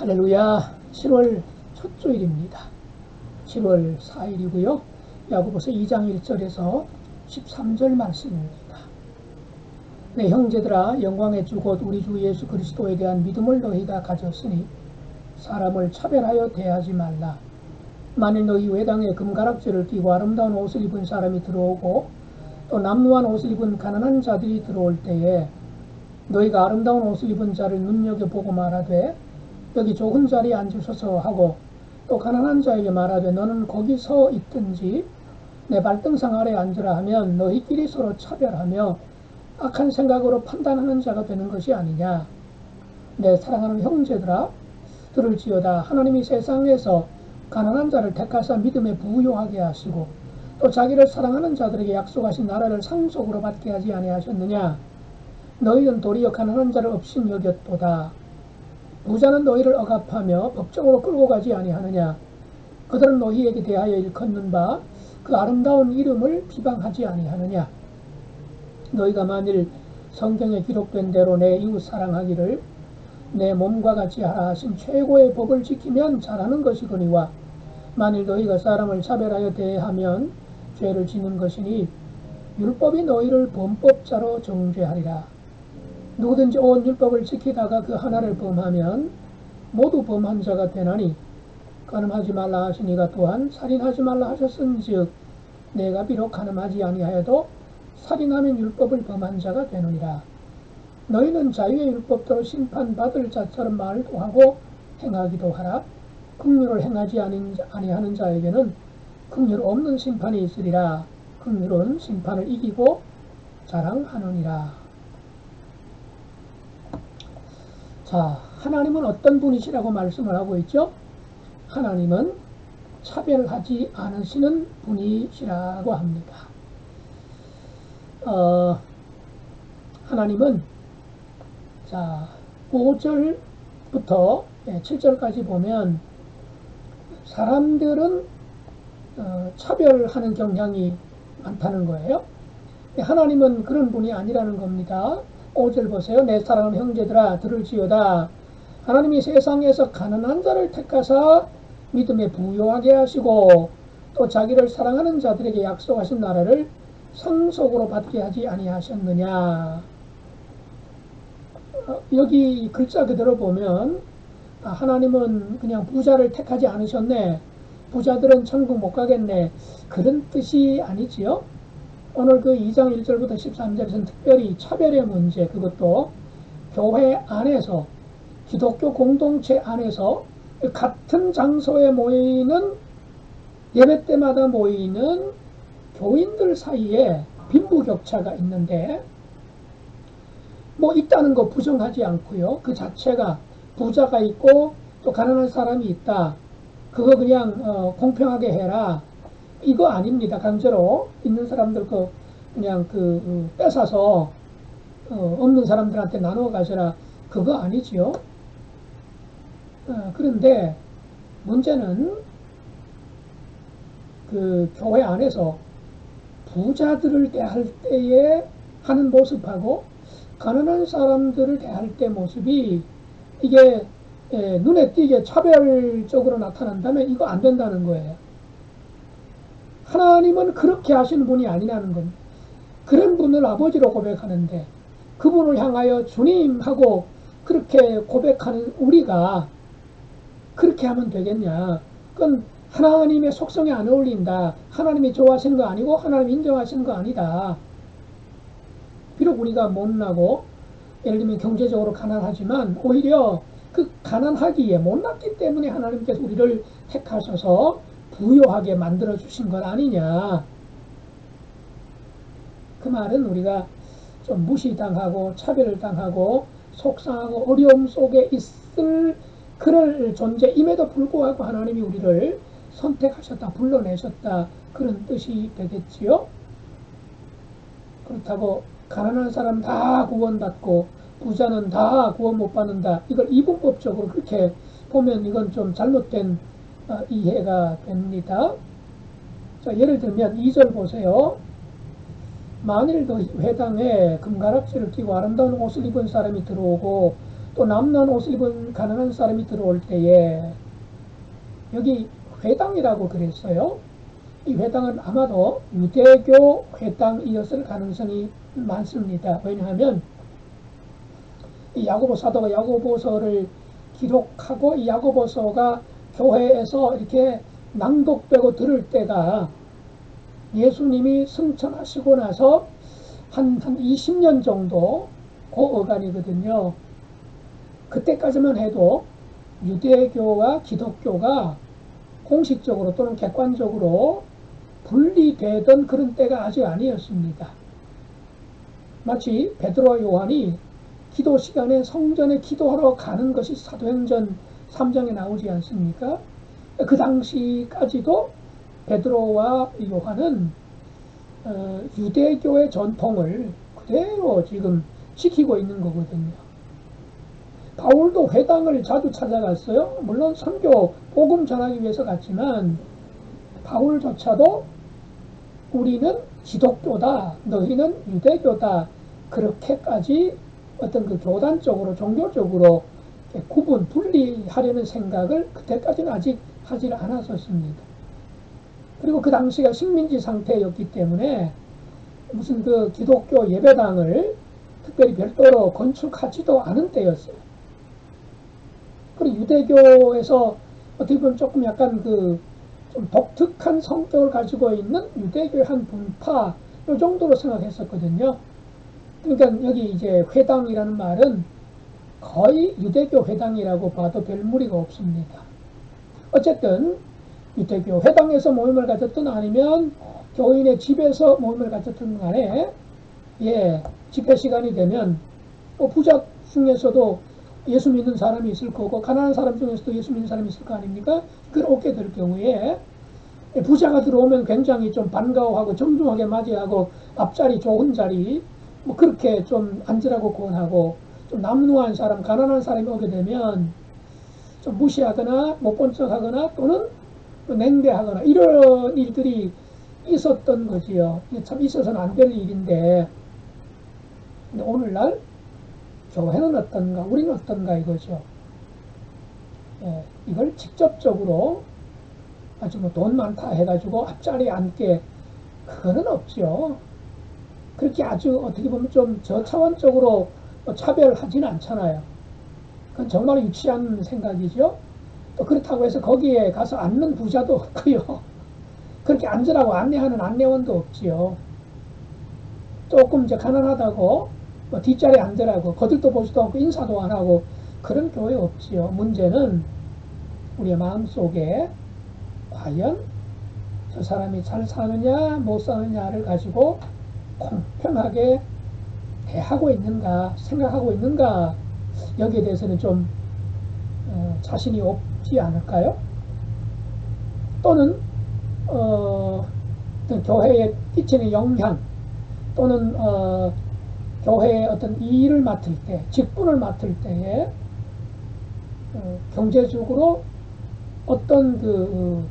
할렐루야. 7월 첫 주일입니다. 7월 4일이고요. 야고보서 2장 1절에서 13절 말씀입니다. 내 형제들아, 영광의 주 곧 우리 주 예수 그리스도에 대한 믿음을 너희가 가졌으니 사람을 차별하여 대하지 말라. 만일 너희 외당에 금가락지를 끼고 아름다운 옷을 입은 사람이 들어오고 또 남루한 옷을 입은 가난한 자들이 들어올 때에 너희가 아름다운 옷을 입은 자를 눈여겨보고 말하되 여기 좋은 자리에 앉으소서 하고 또 가난한 자에게 말하되 너는 거기 서 있든지 내 발등상 아래 앉으라 하면 너희끼리 서로 차별하며 악한 생각으로 판단하는 자가 되는 것이 아니냐. 내 사랑하는 형제들아, 들을지어다. 하나님이 세상에서 가난한 자를 택하사 믿음에 부요하게 하시고 또 자기를 사랑하는 자들에게 약속하신 나라를 상속으로 받게 하지 아니하셨느냐. 너희는 도리어 가난한 자를 업신 여겼도다. 부자는 너희를 억압하며 법정으로 끌고 가지 아니하느냐. 그들은 너희에게 대하여 일컫는 바 그 아름다운 이름을 비방하지 아니하느냐. 너희가 만일 성경에 기록된 대로 내 이웃 사랑하기를 내 몸과 같이 하라 하신 최고의 법을 지키면 잘하는 것이거니와 만일 너희가 사람을 차별하여 대하면 죄를 지는 것이니 율법이 너희를 범법자로 정죄하리라. 누구든지 온 율법을 지키다가 그 하나를 범하면 모두 범한 자가 되나니 간음하지 말라 하시니가 또한 살인하지 말라 하셨은즉 내가 비록 간음하지 아니하여도 살인하면 율법을 범한 자가 되느니라. 너희는 자유의 율법대로 심판받을 자처럼 말도 하고 행하기도 하라. 긍휼을 행하지 아니하는 자에게는 긍휼 없는 심판이 있으리라. 긍휼은 심판을 이기고 자랑하느니라. 자, 하나님은 어떤 분이시라고 말씀을 하고 있죠? 하나님은 차별하지 않으시는 분이시라고 합니다. 하나님은 자 5절부터 7절까지 보면 사람들은 차별하는 경향이 많다는 거예요. 하나님은 그런 분이 아니라는 겁니다. 5절 보세요. 내 사랑하는 형제들아, 들을지어다. 하나님이 세상에서 가난한 자를 택하사 믿음에 부요하게 하시고 또 자기를 사랑하는 자들에게 약속하신 나라를 상속으로 받게 하지 아니하셨느냐. 여기 글자 그대로 보면 하나님은 그냥 부자를 택하지 않으셨네, 부자들은 천국 못 가겠네, 그런 뜻이 아니지요. 오늘 그 2장 1절부터 13절에서는 특별히 차별의 문제, 그것도 교회 안에서, 기독교 공동체 안에서 같은 장소에 모이는, 예배 때마다 모이는 교인들 사이에 빈부격차가 있는데 뭐 있다는 거 부정하지 않고요. 그 자체가 부자가 있고 또 가난한 사람이 있다, 그거 그냥 공평하게 해라, 이거 아닙니다. 강제로 있는 사람들 그냥 뺏어서 없는 사람들한테 나누어 가셔라, 그거 아니지요. 그런데 문제는 그 교회 안에서 부자들을 대할 때에 하는 모습하고 가난한 사람들을 대할 때 모습이 이게 눈에 띄게 차별적으로 나타난다면 이거 안 된다는 거예요. 하나님은 그렇게 하시는 분이 아니라는 겁니다. 그런 분을 아버지로 고백하는데 그분을 향하여 주님하고 그렇게 고백하는 우리가 그렇게 하면 되겠냐. 그건 하나님의 속성에 안 어울린다. 하나님이 좋아하시는 거 아니고 하나님이 인정하시는 거 아니다. 비록 우리가 못나고 예를 들면 경제적으로 가난하지만 오히려 그 가난하기에 못났기 때문에 하나님께서 우리를 택하셔서 부요하게 만들어 주신 것 아니냐. 그 말은 우리가 좀 무시당하고 차별을 당하고 속상하고 어려움 속에 있을 그럴 존재임에도 불구하고 하나님이 우리를 선택하셨다, 불러내셨다, 그런 뜻이 되겠지요. 그렇다고 가난한 사람 다 구원받고 부자는 다 구원 못 받는다, 이걸 이분법적으로 그렇게 보면 이건 좀 잘못된 이해가 됩니다. 자, 예를 들면 2절 보세요. 만일 너희 회당에 금가락지를 끼고 아름다운 옷을 입은 사람이 들어오고 또 남는 옷을 입은 가난한 사람이 들어올 때에 여기 회당이라고 그랬어요. 이 회당은 아마도 유대교 회당이었을 가능성이 많습니다. 왜냐하면 이 야고보 사도가 야고보서를 기록하고 이 야고보서가 교회에서 이렇게 낭독되고 들을 때가 예수님이 승천하시고 나서 한 20년 정도 그 어간이거든요. 그때까지만 해도 유대교와 기독교가 공식적으로 또는 객관적으로 분리되던 그런 때가 아직 아니었습니다. 마치 베드로와 요한이 기도 시간에 성전에 기도하러 가는 것이 사도행전 3장에 나오지 않습니까? 그 당시까지도 베드로와 요한은 유대교의 전통을 그대로 지금 지키고 있는 거거든요. 바울도 회당을 자주 찾아갔어요. 물론 선교, 복음 전하기 위해서 갔지만 바울조차도 우리는 기독교다, 너희는 유대교다, 그렇게까지 어떤 그 교단적으로 종교적으로 구분, 분리하려는 생각을 그때까지는 아직 하지 않았었습니다. 그리고 그 당시가 식민지 상태였기 때문에 무슨 그 기독교 예배당을 특별히 별도로 건축하지도 않은 때였어요. 그리고 유대교에서 어떻게 보면 조금 약간 그 좀 독특한 성격을 가지고 있는 유대교의 한 분파, 이 정도로 생각했었거든요. 그러니까 여기 이제 회당이라는 말은 거의 유대교 회당이라고 봐도 별 무리가 없습니다. 어쨌든 유대교 회당에서 모임을 가졌든 아니면 교인의 집에서 모임을 가졌든 간에 집회 시간이 되면 부자 중에서도 예수 믿는 사람이 있을 거고 가난한 사람 중에서도 예수 믿는 사람이 있을 거 아닙니까? 그렇게 될 경우에 부자가 들어오면 굉장히 좀 반가워하고 정중하게 맞이하고 앞자리 좋은 자리 뭐 그렇게 좀 앉으라고 권하고, 좀 남루한 사람, 가난한 사람이 오게 되면 좀 무시하거나 못 본 척하거나 또는 냉대하거나 이런 일들이 있었던 거지요. 이게 참 있어서는 안 될 일인데, 근데 오늘날 교회는 어떤가, 우리는 어떤가 이거죠. 이걸 직접적으로 아주 뭐 돈 많다 해가지고 앞자리에 앉게, 그거는 없죠. 그렇게 아주 어떻게 보면 좀 저차원적으로 차별하지는 않잖아요. 그건 정말 유치한 생각이죠. 또 그렇다고 해서 거기에 가서 앉는 부자도 없고요. 그렇게 앉으라고 안내하는 안내원도 없지요. 조금 이제 가난하다고 뒷자리에 앉으라고 거들떠 보지도 않고 인사도 안 하고 그런 교회 없지요. 문제는 우리의 마음속에 과연 저 사람이 잘 사느냐 못 사느냐를 가지고 공평하게 대하고 있는가, 생각하고 있는가, 여기에 대해서는 좀 자신이 없지 않을까요? 또는 어떤 교회에 끼치는 영향, 또는 교회의 어떤 일을 맡을 때, 직분을 맡을 때에 경제적으로 어떤 그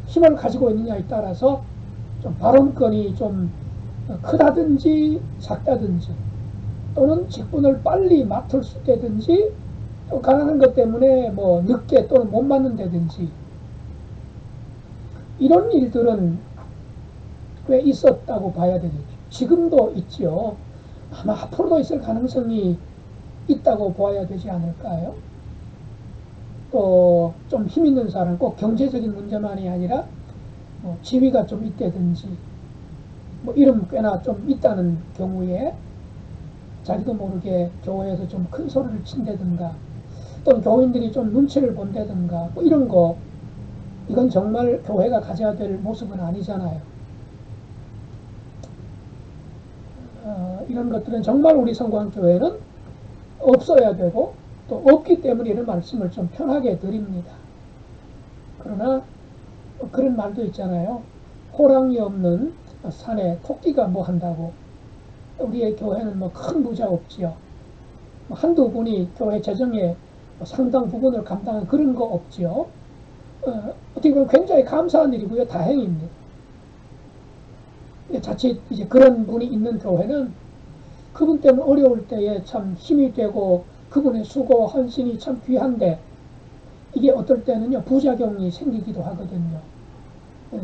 힘을 가지고 있느냐에 따라서 좀 발언권이 좀 크다든지 작다든지, 또는 직분을 빨리 맡을 수 있다든지, 또 가난한 것 때문에 뭐 늦게 또는 못 맡는다든지, 이런 일들은 꽤 있었다고 봐야 되겠죠. 지금도 있죠. 아마 앞으로도 있을 가능성이 있다고 보아야 되지 않을까요? 또 좀 힘 있는 사람, 꼭 경제적인 문제만이 아니라 뭐 지위가 좀 있다든지 뭐 이름 꽤나 좀 있다는 경우에 자기도 모르게 교회에서 좀 큰 소리를 친다든가, 또는 교인들이 좀 눈치를 본다든가, 뭐 이런 거, 이건 정말 교회가 가져야 될 모습은 아니잖아요. 이런 것들은 정말 우리 성광교회는 없어야 되고, 또 없기 때문에 이런 말씀을 좀 편하게 드립니다. 그러나 그런 말도 있잖아요. 호랑이 없는 산에 토끼가 뭐 한다고. 우리의 교회는 뭐 큰 부자 없지요. 한두 분이 교회 재정의 상당 부분을 감당한 그런 거 없지요. 어떻게 보면 굉장히 감사한 일이고요. 다행입니다. 자칫 이제 그런 분이 있는 교회는 그분 때문에 어려울 때에 참 힘이 되고 그분의 수고와 헌신이 참 귀한데 이게 어떨 때는요 부작용이 생기기도 하거든요. 예,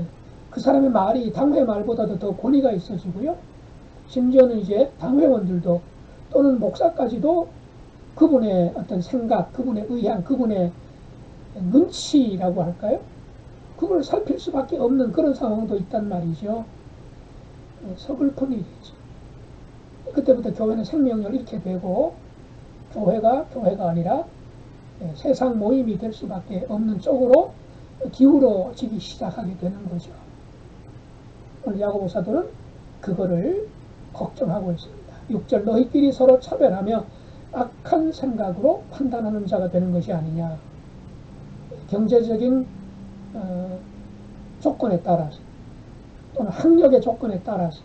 그 사람의 말이 당회 말보다도 더 권위가 있어지고요. 심지어는 이제 당회원들도 또는 목사까지도 그분의 어떤 생각, 그분의 의향, 그분의 눈치라고 할까요? 그걸 살필 수밖에 없는 그런 상황도 있단 말이죠. 서글픈 일이죠. 그때부터 교회는 생명을 잃게 되고 교회가 아니라 세상 모임이 될 수밖에 없는 쪽으로 기울어지기 시작하게 되는 거죠. 오늘 야고보 사도는 그거를 걱정하고 있습니다. 6절 너희끼리 서로 차별하며 악한 생각으로 판단하는 자가 되는 것이 아니냐. 경제적인 조건에 따라서 또는 학력의 조건에 따라서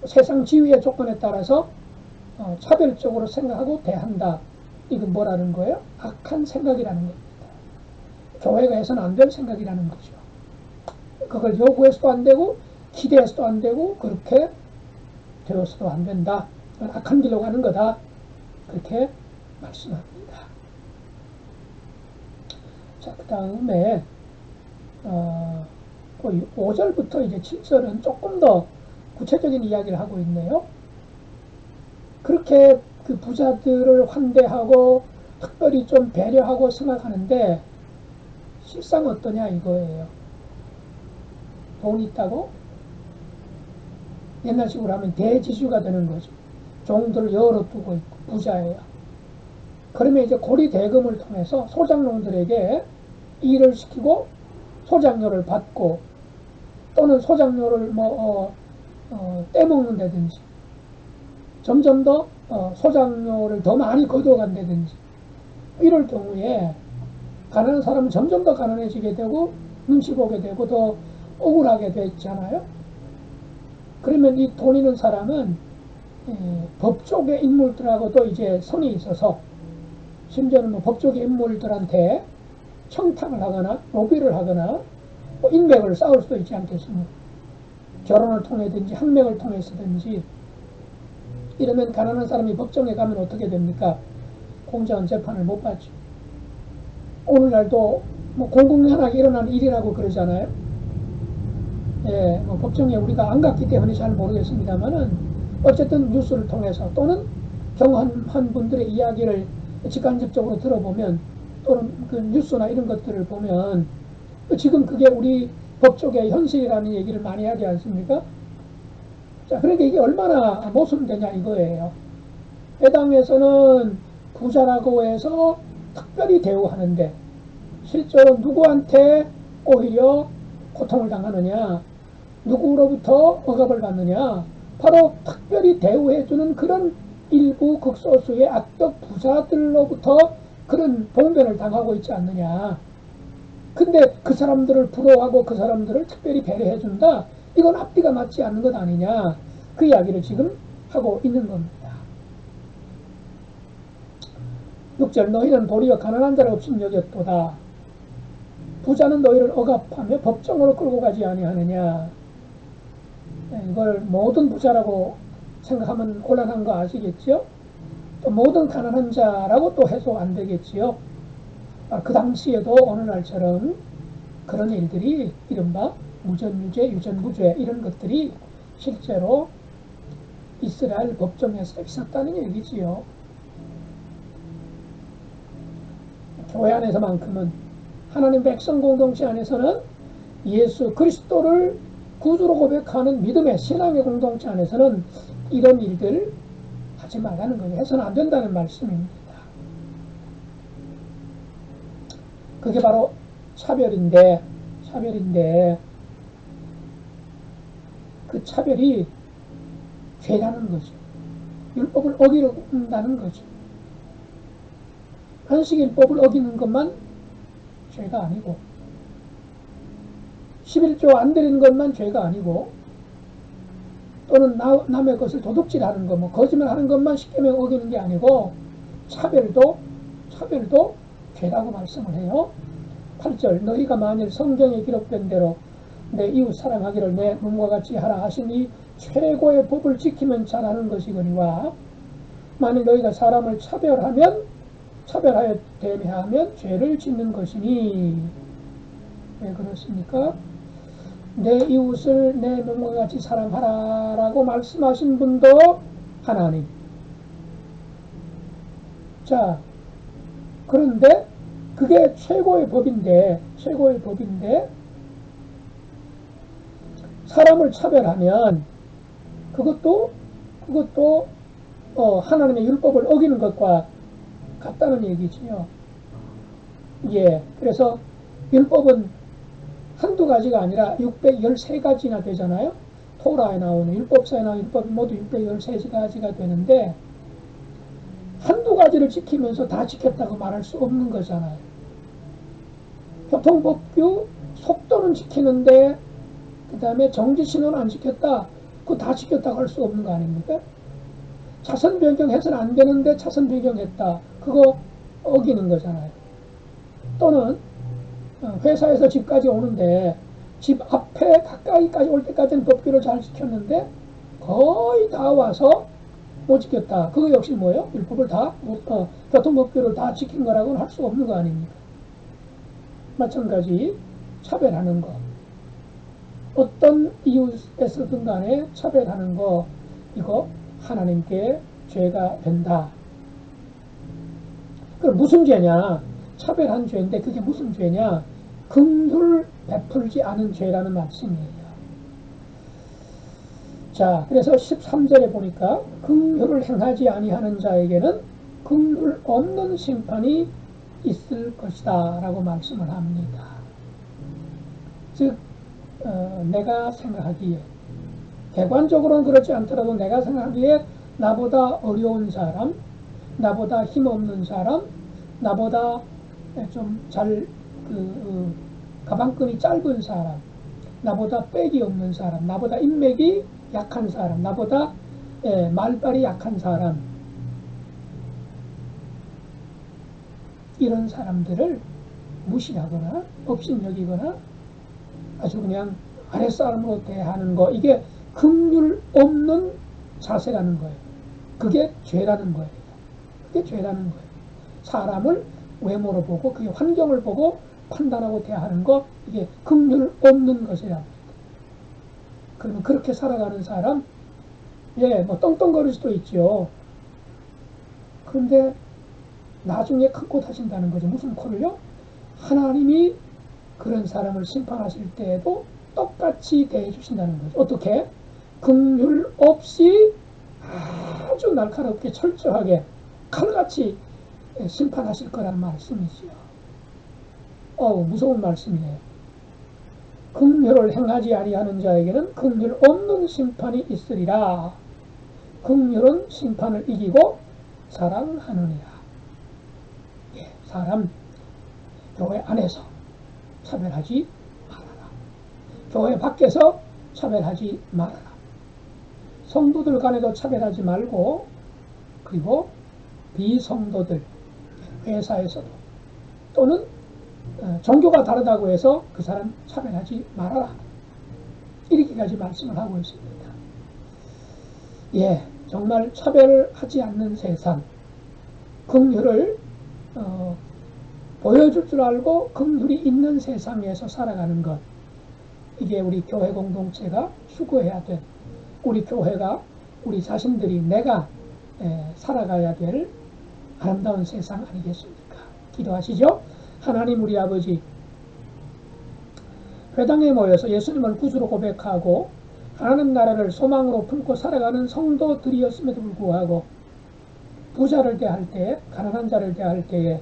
세상 지위의 조건에 따라서 차별적으로 생각하고 대한다. 이건 뭐라는 거예요? 악한 생각이라는 겁니다. 교회가 해서는 안 될 생각이라는 거죠. 그걸 요구해서도 안 되고 기대해서도 안 되고 그렇게 되어서도 안 된다. 악한 길로 가는 거다. 그렇게 말씀합니다. 자, 그 다음에 5절부터 이제 7절은 조금 더 구체적인 이야기를 하고 있네요. 그렇게 그 부자들을 환대하고 특별히 좀 배려하고 생각하는데 실상 어떠냐 이거예요. 돈 있다고 옛날식으로 하면 대지주가 되는 거죠. 종들을 여러 두고 있고 부자예요. 그러면 이제 고리 대금을 통해서 소장농들에게 일을 시키고 소장료를 받고 또는 소장료를 떼먹는다든지 점점 더 소장료를 더 많이 거둬간다든지 이럴 경우에 가난한 사람은 점점 더 가난해지게 되고 눈치 보게 되고 더 억울하게 되잖아요. 그러면 이 돈 있는 사람은 법조계 인물들하고도 이제 선이 있어서 심지어는 법조계 인물들한테 청탁을 하거나 로비를 하거나 인맥을 쌓을 수도 있지 않겠습니까? 결혼을 통해든지 학맥을 통해서든지 이러면 가난한 사람이 법정에 가면 어떻게 됩니까? 공정한 재판을 못 받죠. 오늘날도 공공연하게 일어나는 일이라고 그러잖아요. 예, 법정에 우리가 안 갔기 때문에 잘 모르겠습니다만은 어쨌든 뉴스를 통해서 또는 경험한 분들의 이야기를 직간접적으로 들어보면 또는 그 뉴스나 이런 것들을 보면 지금 그게 우리 법조계의 현실이라는 얘기를 많이 하지 않습니까? 자, 그러니까 이게 얼마나 모순되냐 이거예요. 해당에서는 부자라고 해서 특별히 대우하는데 실제로 누구한테 오히려 고통을 당하느냐, 누구로부터 억압을 받느냐, 바로 특별히 대우해주는 그런 일부 극소수의 악덕 부자들로부터 그런 봉변을 당하고 있지 않느냐. 근데 그 사람들을 부러워하고 그 사람들을 특별히 배려해준다. 이건 앞뒤가 맞지 않는 것 아니냐. 그 이야기를 지금 하고 있는 겁니다. 6절 너희는 도리어 가난한 자를 없인 여겼도다. 부자는 너희를 억압하며 법정으로 끌고 가지 아니하느냐. 이걸 모든 부자라고 생각하면 곤란한 거 아시겠죠? 또 모든 가난한 자라고 또 해도 안 되겠지요. 그 당시에도 어느 날처럼 그런 일들이 이른바 무전유죄, 유전무죄 이런 것들이 실제로 이스라엘 법정에서 있었다는 얘기지요. 교회 안에서만큼은 하나님 백성 공동체 안에서는 예수 그리스도를 구주로 고백하는 믿음의 신앙의 공동체 안에서는 이런 일들 하지 말라는 거예요. 해서는 안 된다는 말씀입니다. 그게 바로 차별인데 그 차별이 죄라는 거죠. 율법을 어기는다는 거죠. 안식일법을 어기는 것만 죄가 아니고 11조 안 드리는 것만 죄가 아니고 또는 남의 것을 도둑질하는 것, 거짓말하는 것만 십계명 어기는 게 아니고 차별도 죄라고 말씀을 해요. 8절 너희가 만일 성경에 기록된 대로 내 이웃 사랑하기를 내 몸과 같이 하라 하신 이 최고의 법을 지키면 잘하는 것이거니와 만일 너희가 사람을 차별하여 대하면 죄를 짓는 것이니. 왜 그렇습니까? 내 이웃을 내 몸과 같이 사랑하라 라고 말씀하신 분도 하나님. 자, 그런데 그게 최고의 법인데 사람을 차별하면 그것도 하나님의 율법을 어기는 것과 같다는 얘기지요. 예, 그래서 율법은 한두 가지가 아니라 613가지나 되잖아요. 토라에 나오는 율법서에 나오는 율법이 모두 613가지가 되는데 한두 가지를 지키면서 다 지켰다고 말할 수 없는 거잖아요. 교통법규 속도는 지키는데 그 다음에 정지신호는 안 지켰다. 그거 다 지켰다고 할 수 없는 거 아닙니까? 차선 변경해서는 안 되는데 차선 변경했다. 그거 어기는 거잖아요. 또는 회사에서 집까지 오는데 집 앞에 가까이까지 올 때까지는 법규를 잘 지켰는데 거의 다 와서 못 지켰다. 그거 역시 뭐예요? 율법을 다 교통법규를 다 지킨 거라고는 할 수 없는 거 아닙니까? 마찬가지 차별하는 거. 어떤 이유에서든 간에 차별하는 거, 이거 하나님께 죄가 된다. 그럼 무슨 죄냐? 차별한 죄인데 그게 무슨 죄냐? 긍휼을 베풀지 않은 죄라는 말씀이에요. 자, 그래서 13절에 보니까 긍휼을 행하지 아니하는 자에게는 긍휼 없는 심판이 있을 것이다 라고 말씀을 합니다. 즉 내가 생각하기에, 객관적으로는 그렇지 않더라도 내가 생각하기에 나보다 어려운 사람, 나보다 힘없는 사람, 나보다 좀 가방끈이 짧은 사람, 나보다 빽이 없는 사람, 나보다 인맥이 약한 사람, 나보다 말발이 약한 사람, 이런 사람들을 무시하거나 업신여기거나 아주 그냥 아랫사람으로 대하는 거, 이게 긍휼 없는 자세라는 거예요. 그게 죄라는 거예요. 그게 죄라는 거예요. 사람을 외모로 보고 그게 환경을 보고 판단하고 대하는 거, 이게 긍휼 없는 것이랍니다. 그러면 그렇게 살아가는 사람, 뭐 떵떵거릴 수도 있죠. 그런데 나중에 큰 코 하신다는 거죠. 무슨 코를요? 하나님이 그런 사람을 심판하실 때에도 똑같이 대해 주신다는 거죠. 어떻게? 긍휼 없이 아주 날카롭게 철저하게 칼같이 심판하실 거라는 말씀이지요. 무서운 말씀이에요. 긍휼을 행하지 아니하는 자에게는 긍휼 없는 심판이 있으리라. 긍휼은 심판을 이기고 사랑하느니라. 사람, 교회 안에서 차별하지 말아라. 교회 밖에서 차별하지 말아라. 성도들 간에도 차별하지 말고, 그리고 비성도들, 회사에서도, 또는 종교가 다르다고 해서 그 사람 차별하지 말아라. 이렇게까지 말씀을 하고 있습니다. 정말 차별하지 않는 세상, 긍휼을 보여줄 줄 알고 긍휼이 있는 세상에서 살아가는 것, 이게 우리 교회 공동체가 추구해야 될, 우리 교회가, 우리 자신들이, 내가 살아가야 될 아름다운 세상 아니겠습니까? 기도하시죠. 하나님 우리 아버지, 회당에 모여서 예수님을 구주로 고백하고 하나님 나라를 소망으로 품고 살아가는 성도들이었음에도 불구하고 부자를 대할 때, 가난한 자를 대할 때에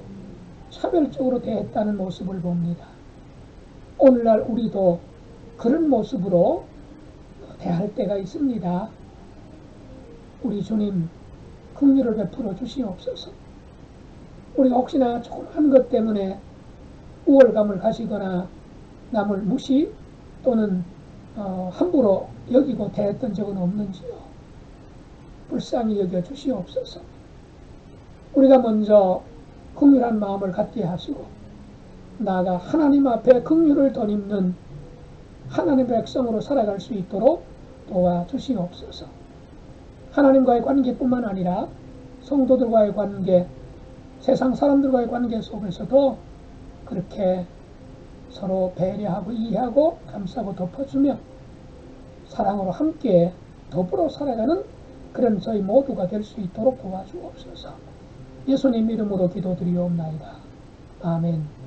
차별적으로 대했다는 모습을 봅니다. 오늘날 우리도 그런 모습으로 대할 때가 있습니다. 우리 주님 긍휼을 베풀어 주시옵소서. 우리가 혹시나 조그만 것 때문에 우월감을 가지거나 남을 무시 또는 함부로 여기고 대했던 적은 없는지요. 불쌍히 여겨 주시옵소서. 우리가 먼저 긍휼한 마음을 갖게 하시고 나아가 하나님 앞에 긍휼을 덧입는 하나님의 백성으로 살아갈 수 있도록 도와주시옵소서. 하나님과의 관계뿐만 아니라 성도들과의 관계, 세상 사람들과의 관계 속에서도 그렇게 서로 배려하고 이해하고 감싸고 덮어주며 사랑으로 함께 더불어 살아가는 그런 저희 모두가 될 수 있도록 도와주옵소서. 예수님 이름으로 기도드리옵나이다. 아멘.